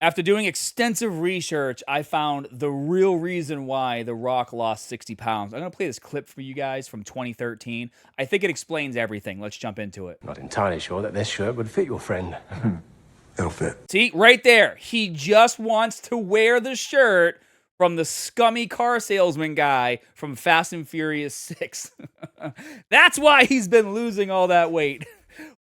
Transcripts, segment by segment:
After doing extensive research, I found the real reason why The Rock lost 60 pounds. I'm going to play this clip for you guys from 2013. I think it explains everything. Let's jump into it. Not entirely sure that this shirt would fit your friend. It'll fit. See, right there. He just wants to wear the shirt from the scummy car salesman guy from Fast and Furious 6. That's why he's been losing all that weight.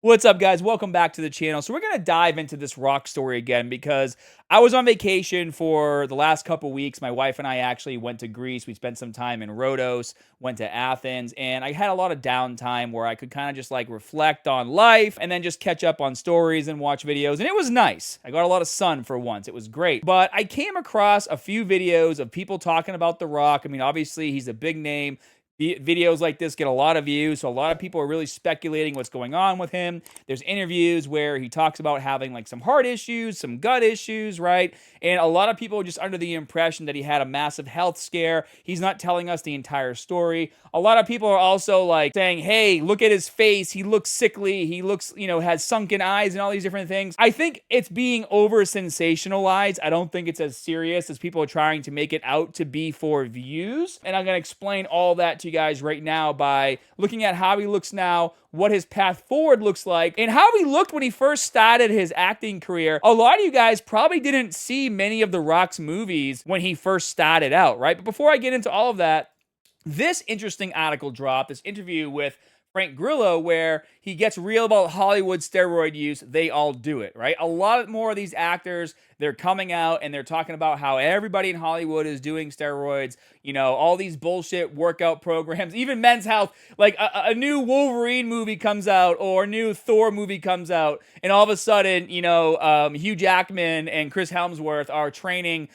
What's up, guys? Welcome back to the channel. So we're going to dive into this Rock story again because I was on vacation for the last couple weeks. My wife and I actually went to Greece. We spent some time in Rhodos, went to Athens, and I had a lot of downtime where I could kind of just like reflect on life and then just catch up on stories and watch videos, and it was nice. I got a lot of sun for once. It was great. But I came across a few videos of people talking about The Rock. I mean, obviously, he's a big name. Videos like this get a lot of views, so a lot of people are really speculating what's going on with him. There's interviews where he talks about having like some heart issues, some gut issues, right? And a lot of people are just under the impression that he had a massive health scare. He's not telling us the entire story. A lot of people are also like saying, hey, look at his face. He looks sickly. He looks, has sunken eyes and all these different things. I think it's being over sensationalized. I don't think it's as serious as people are trying to make it out to be for views. And I'm going to explain all that to you guys right now by looking at how he looks now, what his path forward looks like, and how he looked when he first started his acting career. A lot of you guys probably didn't see many of The Rock's movies when he first started out, right? But before I get into all of that, this interesting article dropped, this interview with Frank Grillo, where he gets real about Hollywood steroid use. They all do it, right? A lot more of these actors, they're coming out and they're talking about how everybody in Hollywood is doing steroids, all these bullshit workout programs, even Men's Health, like a new Wolverine movie comes out or a new Thor movie comes out, and all of a sudden, Hugh Jackman and Chris Hemsworth are training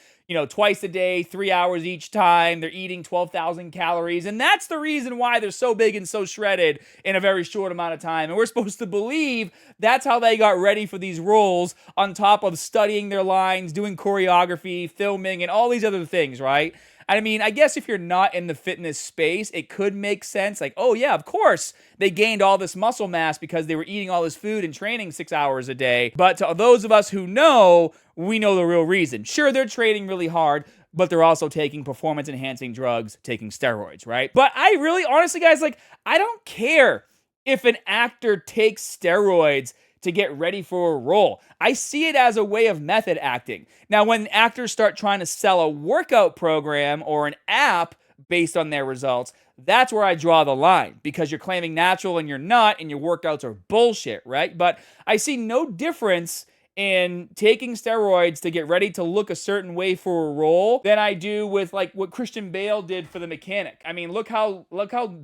twice a day, 3 hours each time. They're eating 12,000 calories. And that's the reason why they're so big and so shredded in a very short amount of time. And we're supposed to believe that's how they got ready for these roles, on top of studying their lines, doing choreography, filming, and all these other things, right? I mean, I guess if you're not in the fitness space, it could make sense. Like, oh yeah, of course, they gained all this muscle mass because they were eating all this food and training 6 hours a day. But to those of us who know, we know the real reason. Sure, they're training really hard, but they're also taking performance-enhancing drugs, taking steroids, right? But I really, honestly, guys, I don't care if an actor takes steroids to get ready for a role. I see it as a way of method acting. Now, when actors start trying to sell a workout program or an app based on their results, that's where I draw the line, because you're claiming natural and you're not, and your workouts are bullshit, right? But I see no difference in taking steroids to get ready to look a certain way for a role than I do with like what Christian Bale did for The Mechanic. I mean, look how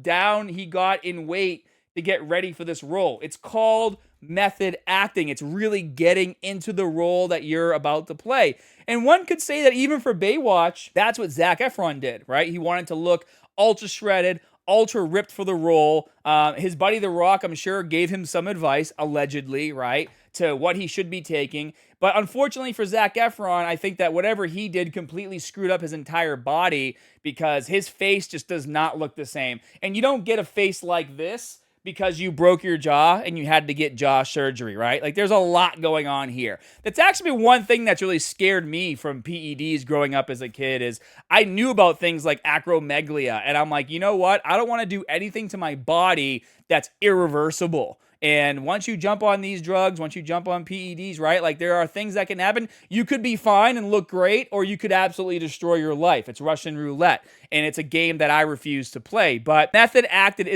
down he got in weight to get ready for this role. It's called method acting. It's really getting into the role that you're about to play. And one could say that even for Baywatch, that's what Zac Efron did, right? He wanted to look ultra shredded, ultra ripped for the role. His buddy The Rock, I'm sure, gave him some advice, allegedly, right, to what he should be taking. But unfortunately for Zac Efron, I think that whatever he did completely screwed up his entire body, because his face just does not look the same. And you don't get a face like this because you broke your jaw and you had to get jaw surgery, right? Like, there's a lot going on here. That's actually one thing that's really scared me from PEDs growing up as a kid, is I knew about things like acromegalia, and I'm like, you know what? I don't want to do anything to my body that's irreversible. And once you jump on these drugs, once you jump on PEDs, right, like, there are things that can happen. You could be fine and look great, or you could absolutely destroy your life. It's Russian roulette, and it's a game that I refuse to play. But method acting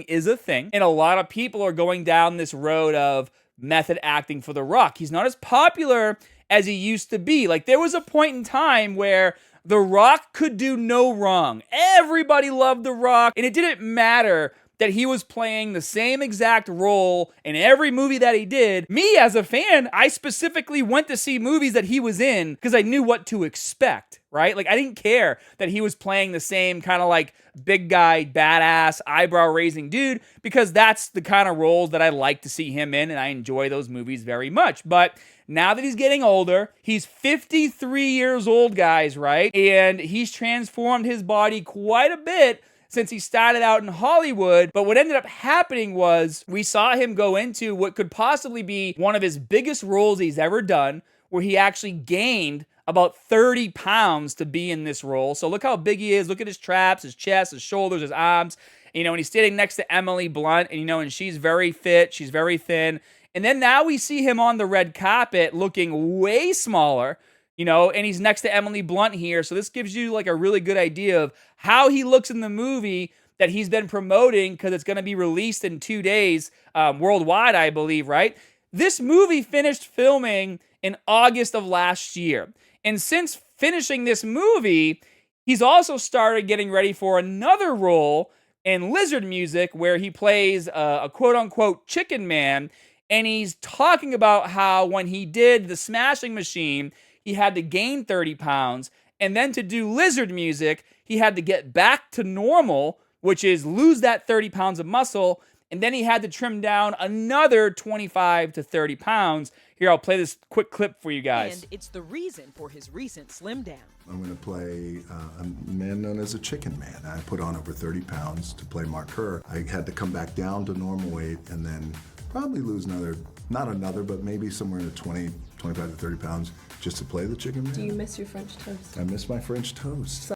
is a thing, and a lot of people are going down this road of method acting for The Rock. He's not as popular as he used to be. Like, there was a point in time where The Rock could do no wrong. Everybody loved The Rock, and it didn't matter that he was playing the same exact role in every movie that he did. Me, as a fan, I specifically went to see movies that he was in because I knew what to expect, right? Like, I didn't care that he was playing the same kind of like big guy, badass, eyebrow-raising dude, because that's the kind of roles that I like to see him in, and I enjoy those movies very much. But now that he's getting older, he's 53 years old, guys, right? And he's transformed his body quite a bit since he started out in Hollywood. But what ended up happening was we saw him go into what could possibly be one of his biggest roles he's ever done, where he actually gained about 30 pounds to be in this role. So look how big he is. Look at his traps, his chest, his shoulders, his arms. And he's standing next to Emily Blunt, and she's very fit, she's very thin. And then now we see him on the red carpet looking way smaller, and he's next to Emily Blunt here. So this gives you like a really good idea of how he looks in the movie that he's been promoting, because it's going to be released in 2 days worldwide, I believe, right? This movie finished filming in August of last year. And since finishing this movie, he's also started getting ready for another role in Lizard Music, where he plays a quote-unquote chicken man. And he's talking about how when he did the Smashing Machine, he had to gain 30 pounds. And then to do Lizard Music, he had to get back to normal, which is lose that 30 pounds of muscle. And then he had to trim down another 25 to 30 pounds. Here, I'll play this quick clip for you guys. And it's the reason for his recent slim down. I'm going to play a man known as a chicken man. I put on over 30 pounds to play Mark Kerr. I had to come back down to normal weight and then probably lose but maybe somewhere in the 25 to 30 pounds just to play the chicken man. Do you miss your French toast? I miss my French toast.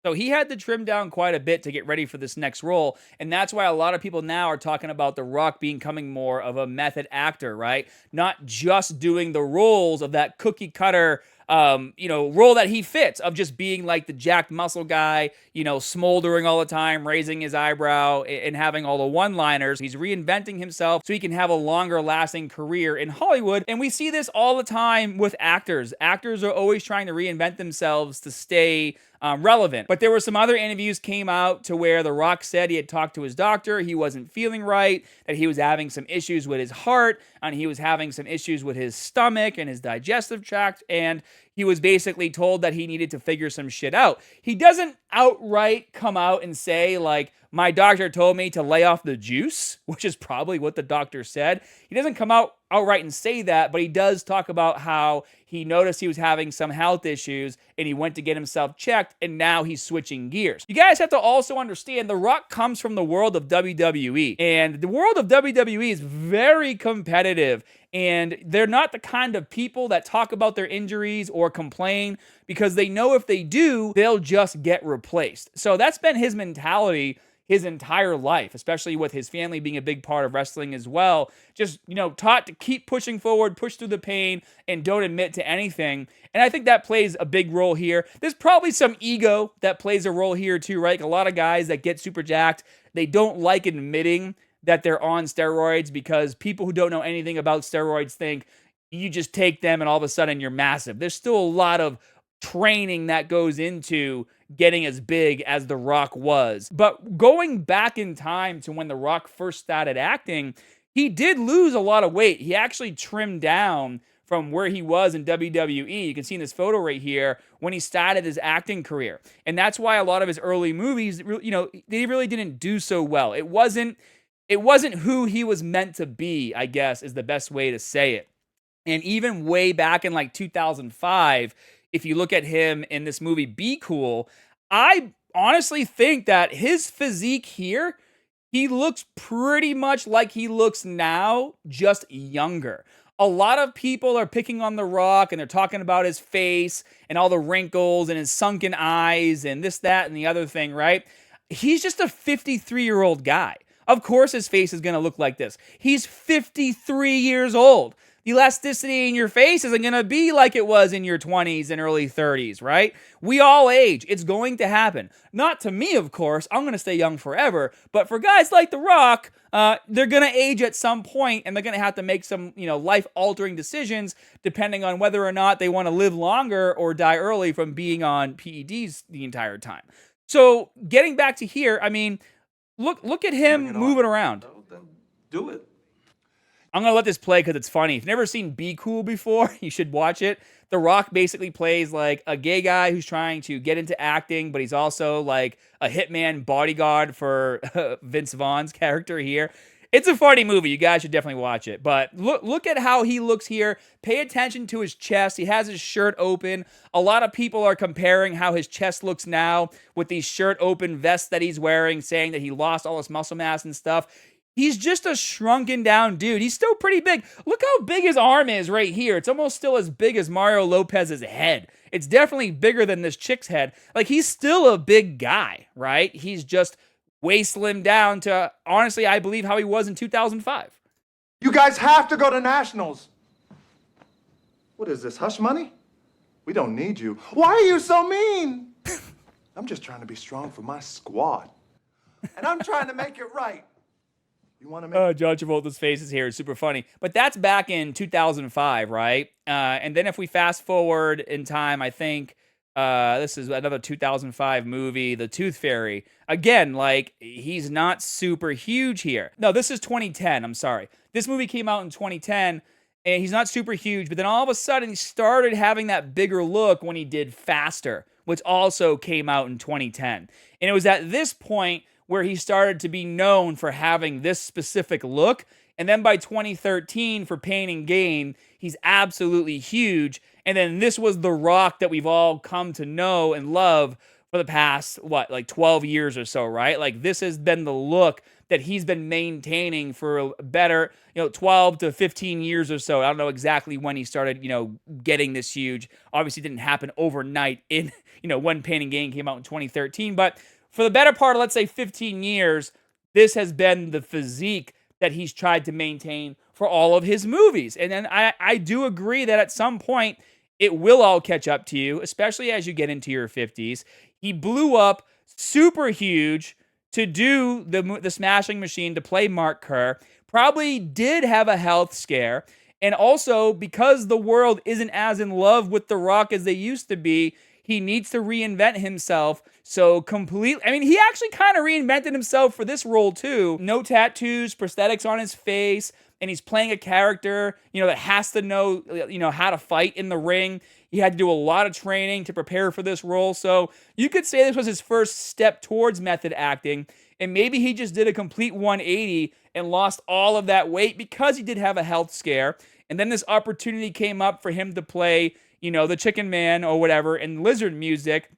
So he had to trim down quite a bit to get ready for this next role, and that's why a lot of people now are talking about The Rock becoming more of a method actor, right? Not just doing the roles of that cookie cutter role that he fits, of just being like the jacked muscle guy, smoldering all the time, raising his eyebrow, and having all the one-liners. He's reinventing himself so he can have a longer lasting career in Hollywood. And we see this all the time with actors. Actors are always trying to reinvent themselves to stay relevant. But there were some other interviews came out to where The Rock said he had talked to his doctor, he wasn't feeling right, that he was having some issues with his heart, and he was having some issues with his stomach and his digestive tract, and he was basically told that he needed to figure some shit out. He doesn't outright come out and say, like, my doctor told me to lay off the juice, which is probably what the doctor said. He doesn't come out outright and say that, but he does talk about how he noticed he was having some health issues and he went to get himself checked, and now he's switching gears. You guys have to also understand The Rock comes from the world of WWE, and the world of WWE is very competitive, and they're not the kind of people that talk about their injuries or complain, because they know if they do, they'll just get replaced. So that's been his mentality his entire life, especially with his family being a big part of wrestling as well. Just, taught to keep pushing forward, push through the pain, and don't admit to anything. And I think that plays a big role here. There's probably some ego that plays a role here too, right? Like a lot of guys that get super jacked, they don't like admitting that they're on steroids, because people who don't know anything about steroids think you just take them and all of a sudden you're massive. There's still a lot of training that goes into getting as big as The Rock was. But going back in time to when The Rock first started acting, he did lose a lot of weight. He actually trimmed down from where he was in WWE. You can see in this photo right here when he started his acting career. And that's why a lot of his early movies, they really didn't do so well. It wasn't who he was meant to be, I guess, is the best way to say it. And even way back in like 2005, if you look at him in this movie, Be Cool, I honestly think that his physique here, he looks pretty much like he looks now, just younger. A lot of people are picking on The Rock, and they're talking about his face and all the wrinkles and his sunken eyes and this, that, and the other thing, right? He's just a 53-year-old guy. Of course his face is going to look like this. He's 53 years old. The elasticity in your face isn't going to be like it was in your 20s and early 30s, right? We all age. It's going to happen. Not to me, of course. I'm going to stay young forever. But for guys like The Rock, they're going to age at some point, and they're going to have to make some, life-altering decisions depending on whether or not they want to live longer or die early from being on PEDs the entire time. So getting back to here, I mean, look at him moving around. Do it. I'm going to let this play because it's funny. If you've never seen Be Cool before, you should watch it. The Rock basically plays like a gay guy who's trying to get into acting, but he's also like a hitman bodyguard for Vince Vaughn's character here. It's a funny movie. You guys should definitely watch it. But look at how he looks here. Pay attention to his chest. He has his shirt open. A lot of people are comparing how his chest looks now with these shirt open vests that he's wearing, saying that he lost all his muscle mass and stuff. He's just a shrunken down dude. He's still pretty big. Look how big his arm is right here. It's almost still as big as Mario Lopez's head. It's definitely bigger than this chick's head. Like, he's still a big guy, right? He's just way slimmed down to, honestly, I believe how he was in 2005. You guys have to go to nationals. What is this, hush money? We don't need you. Why are you so mean? I'm just trying to be strong for my squad. And I'm trying to make it right. You want to make John Travolta's faces here is super funny. But that's back in 2005, right? And then if we fast forward in time, I think this is another 2005 movie, The Tooth Fairy. Again, like, he's not super huge here. No, this is 2010. I'm sorry. This movie came out in 2010, and he's not super huge. But then all of a sudden, he started having that bigger look when he did Faster, which also came out in 2010. And it was at this point where he started to be known for having this specific look. And then by 2013, for Pain and Gain, he's absolutely huge. And then this was the Rock that we've all come to know and love for the past, 12 years or so, right? Like, this has been the look that he's been maintaining for a better, 12 to 15 years or so. I don't know exactly when he started, getting this huge. Obviously, it didn't happen overnight in, when Pain and Gain came out in 2013. But for the better part of, let's say, 15 years, this has been the physique that he's tried to maintain for all of his movies. And then I do agree that at some point, it will all catch up to you, especially as you get into your 50s. He blew up super huge to do the Smashing Machine, to play Mark Kerr. Probably did have a health scare. And also, because the world isn't as in love with The Rock as they used to be, he needs to reinvent himself. So completely, I mean, he actually kind of reinvented himself for this role too. No tattoos, prosthetics on his face, and he's playing a character, that has to know, how to fight in the ring. He had to do a lot of training to prepare for this role. So you could say this was his first step towards method acting. And maybe he just did a complete 180 and lost all of that weight because he did have a health scare. And then this opportunity came up for him to play, the Chicken Man or whatever in Lizard Music.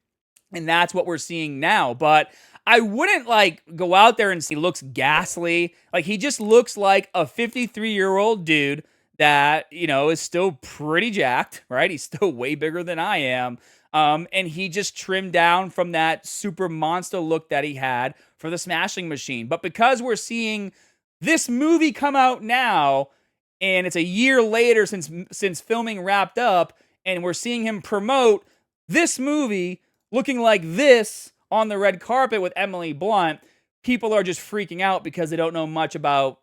And that's what we're seeing now. But I wouldn't go out there and say he looks ghastly. Like, he just looks like a 53-year-old dude that, is still pretty jacked, right? He's still way bigger than I am. And he just trimmed down from that super monster look that he had for the Smashing Machine. But because we're seeing this movie come out now, and it's a year later since filming wrapped up, and we're seeing him promote this movie looking like this on the red carpet with Emily Blunt, people are just freaking out because they don't know much about,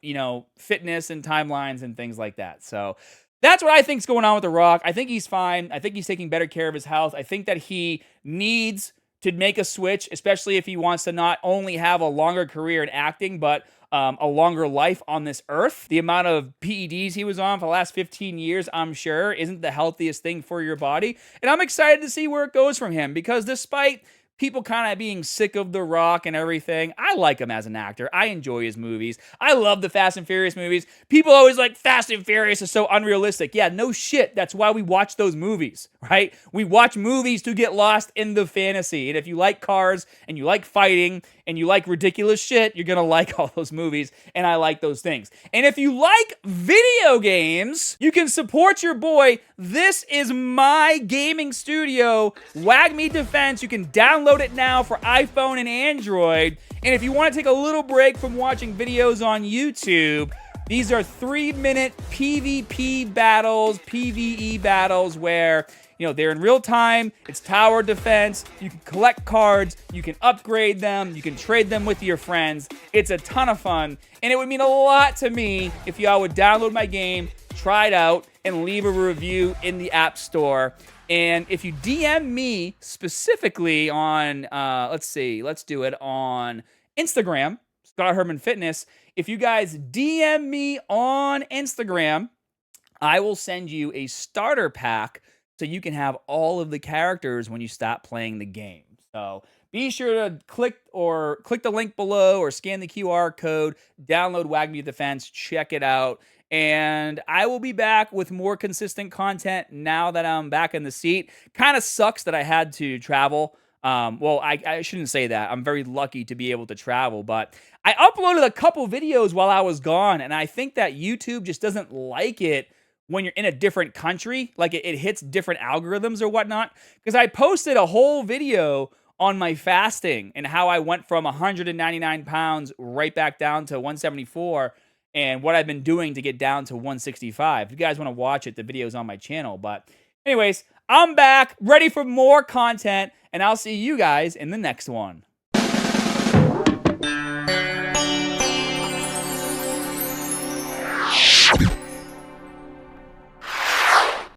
fitness and timelines and things like that. So that's what I think's going on with The Rock. I think he's fine. I think he's taking better care of his health. I think that he needs to make a switch, especially if he wants to not only have a longer career in acting, but a longer life on this earth. The amount of PEDs he was on for the last 15 years, I'm sure, isn't the healthiest thing for your body. And I'm excited to see where it goes from him, because despite people kind of being sick of The Rock and everything, I like him as an actor. I enjoy his movies. I love the Fast and Furious movies. People always like Fast and Furious is so unrealistic. Yeah, no shit. That's why we watch those movies, right? We watch movies to get lost in the fantasy. And if you like cars and you like fighting and you like ridiculous shit, you're going to like all those movies. And I like those things. And if you like video games, you can support your boy. This is my gaming studio, WAGMI Defense. You can download it now for iPhone and Android. And if you want to take a little break from watching videos on YouTube, these are 3-minute PvP battles, PvE battles where, they're in real time. It's tower defense. You can collect cards. You can upgrade them. You can trade them with your friends. It's a ton of fun. And it would mean a lot to me if y'all would download my game, try it out, and leave a review in the App Store. And if you DM me specifically on, let's do it on Instagram, Scott Herman Fitness. If you guys DM me on Instagram, I will send you a starter pack so you can have all of the characters when you stop playing the game. So be sure to click the link below or scan the QR code, download WAGMI Defense, check it out. And I will be back with more consistent content now that I'm back in the seat. Kind of sucks that I had to travel Well, I shouldn't say that. I'm very lucky to be able to travel, but I uploaded a couple videos while I was gone, and I think that YouTube just doesn't like it when you're in a different country. Like it hits different algorithms or whatnot. Because I posted a whole video on my fasting and how I went from 199 pounds right back down to 174 and what I've been doing to get down to 165. If you guys want to watch it, the video's on my channel. But anyways, I'm back, ready for more content, and I'll see you guys in the next one.